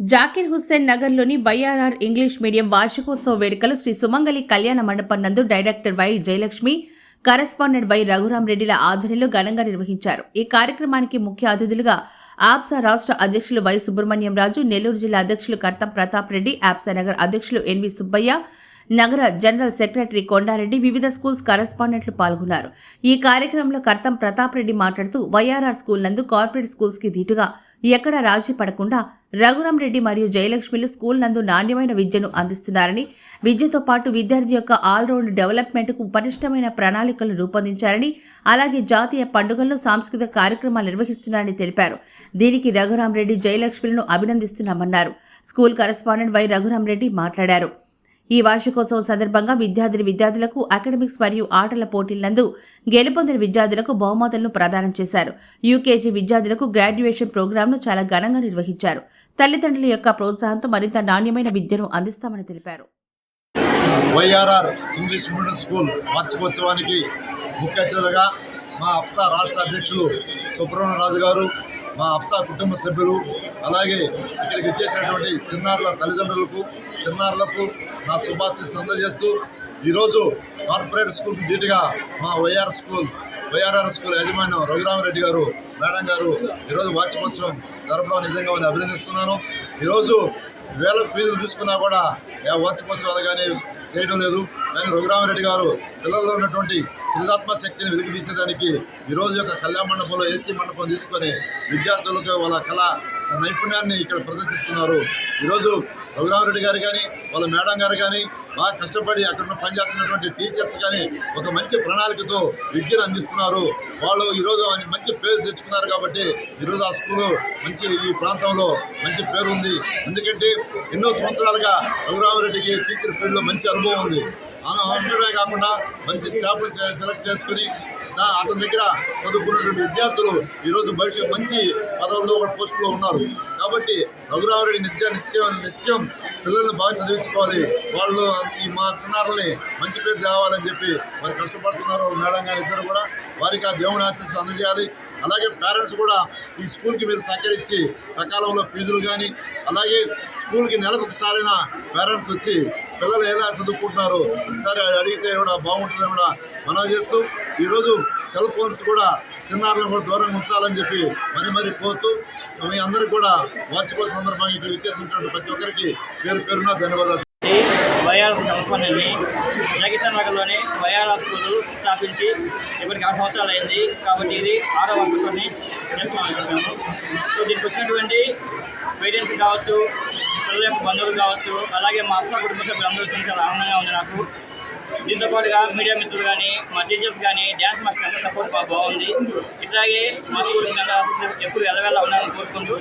జాకిర్ హుస్సేన్ నగర్లోని వైఆర్ఆర్ English medium వార్షికోత్సవ వేడుకలు శ్రీ సుమంగళి కళ్యాణ మండపం నందు director Y Jayalakshmi, correspondent Y రఘురామరెడ్డిల ఆధ్వర్యంలో ఘనంగా నిర్వహించారు. ఈ కార్యక్రమానికి ముఖ్య అతిథులుగా ఆప్సా రాష్ట్ర అధ్యక్షులు వై సుబ్రహ్మణ్యం రాజు, నెల్లూరు జిల్లా అధ్యక్షులు కర్తం ప్రతాప్ రెడ్డి, ఆప్సా నగర్ అధ్యక్షులు ఎన్వి సుబ్బయ్య, నగర జనరల్ సెక్రటరీ కొండారెడ్డి, వివిధ స్కూల్స్ కరెస్పాండెంట్లు పాల్గొన్నారు. ఈ కార్యక్రమంలో కర్తం ప్రతాప్ రెడ్డి మాట్లాడుతూ వైఆర్ఆర్ స్కూల్ నందు కార్పొరేట్ స్కూల్స్ కి ధీటుగా ఎక్కడా రాజీ పడకుండా రఘురామరెడ్డి మరియు జయలక్ష్మిలు స్కూల్ నందు నాణ్యమైన విద్యను అందిస్తున్నారని, విద్యతో పాటు విద్యార్థి యొక్క ఆల్రౌండ్ డెవలప్మెంట్ కు పటిష్టమైన ప్రణాళికలు రూపొందించారని, అలాగే జాతీయ పండుగల్లో సాంస్కృతిక కార్యక్రమాలు నిర్వహిస్తున్నారని తెలిపారు. దీనికి రఘురామరెడ్డి, జయలక్ష్మిలను అభినందిస్తున్నామన్నారు. స్కూల్ కరెస్పాండెంట్ వై రఘురామరెడ్డి మాట్లాడారు. ఈ వార్షికోత్సవం సందర్భంగా విద్యార్థులకు అకాడమిక్స్ మరియు ఆటల పోటీలందు గెలుపొందిన విద్యార్థులకు బహుమతులను ప్రదానం చేశారు. యూకేజీ విద్యార్థులకు గ్రాడ్యుయేషన్ ప్రోగ్రాంను చాలా ఘనంగా నిర్వహించారు. తల్లిదండ్రుల యొక్క ప్రోత్సాహంతో మరింత నాణ్యమైన విద్యను అందిస్తామని తెలిపారు. వైఆర్ఆర్ ఇంగ్లీష్ మీడియం స్కూల్ వార్షికోత్సవానికి ముఖ్య అతిథులుగా మా అప్సా రాష్ట్ర అధ్యక్షులు సుబ్రహ్మణ్య రాజు గారు, మా అప్సా కుటుంబ సభ్యులు, అలాగే ఇక్కడికి వచ్చేసినటువంటి చిన్నారుల తల్లిదండ్రులకు, చిన్నారులకు నా శుభాశీస్సులు అందజేస్తూ ఈరోజు కార్పొరేట్ స్కూల్కి ధీటుగా మా వైఆర్ఆర్ స్కూల్ యాజమాన్యం రఘురామరెడ్డి గారు, మేడం గారు ఈరోజు వార్షికోత్సవం జరపడం నిజంగా వారిని అభినందిస్తున్నాను. ఈరోజు వేల ఫీజులు తీసుకున్నా కూడా వార్షికోత్సవాలు కానీ చేయడం లేదు. కానీ రఘురామరెడ్డి గారు పిల్లల్లో ఉన్నటువంటి సృజనాత్మక శక్తిని వెలికి తీసేదానికి ఈరోజు యొక్క కళ్యాణ మండపంలో ఏసీ మండపం తీసుకొని విద్యార్థులకు వాళ్ళ కళ నైపుణ్యాన్ని ఇక్కడ ప్రదర్శిస్తున్నారు. ఈరోజు రఘురామరెడ్డి గారు కానీ వాళ్ళ మేడం గారు కానీ బాగా కష్టపడి అక్కడ పనిచేస్తున్నటువంటి టీచర్స్ కానీ ఒక మంచి ప్రణాళికతో విద్యను అందిస్తున్నారు. వాళ్ళు ఈరోజు మంచి పేరు తెచ్చుకున్నారు కాబట్టి ఈరోజు ఆ స్కూలు మంచి ఈ ప్రాంతంలో మంచి పేరు ఉంది. ఎందుకంటే ఎన్నో సంవత్సరాలుగా రఘురామరెడ్డికి టీచర్ ఫీల్డ్లో మంచి అనుభవం ఉంది. ఉండడమే కాకుండా మంచి స్టాఫ్ని సెలెక్ట్ చేసుకుని అతని దగ్గర చదువుకున్నటువంటి విద్యార్థులు ఈరోజు భవిష్యత్ మంచి పదవుల్లో పోస్టులో ఉన్నారు. కాబట్టి రఘురామరెడ్డి నిత్యం పిల్లల్ని బాగా చదివించుకోవాలి, వాళ్ళు ఈ మా చిన్నారుల్ని మంచి పేరు తేవాలని చెప్పి వారు కష్టపడుతున్నారు. మేడం గారు ఇద్దరు కూడా వారికి ఆ దేవుని ఆశీస్సులు అందజేయాలి. అలాగే పేరెంట్స్ కూడా ఈ స్కూల్కి మీరు సహకరించి సకాలంలో ఫీజులు కానీ, అలాగే స్కూల్కి నెలకు ఒకసారైనా పేరెంట్స్ వచ్చి పిల్లలు ఎలా చదువుకుంటున్నారు ఒకసారి అడిగితే కూడా బాగుంటుందని కూడా మనం చేస్తూ ఈరోజు సెల్ ఫోన్స్ కూడా చిన్నారులను కూడా దూరంగా ఉంచాలని చెప్పి మరీ కోరుతూ మీ అందరికీ కూడా వార్షికోత్సవ సందర్భంగా ఇక్కడ ఇచ్చేసినటువంటి ప్రతి ఒక్కరికి పేరున ధన్యవాదాలు. వైఆర్ఆర్ కరెస్పాండెంట్ని జగదీశ్వర్ నగర్లోని వైఆర్ఆర్ స్కూలు స్థాపించి ఇప్పటికి 6 సంవత్సరాలు అయింది. కాబట్టి ఇది 6వ వార్షికోత్సవాన్ని చేసుకున్నాము. సో దీనికి వచ్చినటువంటి పేరెంట్స్ కావచ్చు, పిల్లల యొక్క బంధువులు కావచ్చు, అలాగే మా అప్సా కుటుంబ సభ్యులు అందరూ చాలా ఆనందంగా ఉంది నాకు. దీంతో పాటుగా మీడియా మిత్రులు కానీ, మా టీచర్స్ కానీ, డ్యాన్స్ మాస్టర్ అందరూ సపోర్ట్ బాగుంది. ఇట్లాగే మా స్కూల్ ఎప్పుడు ఎల్లవేళ ఉండాలని కోరుకుంటూ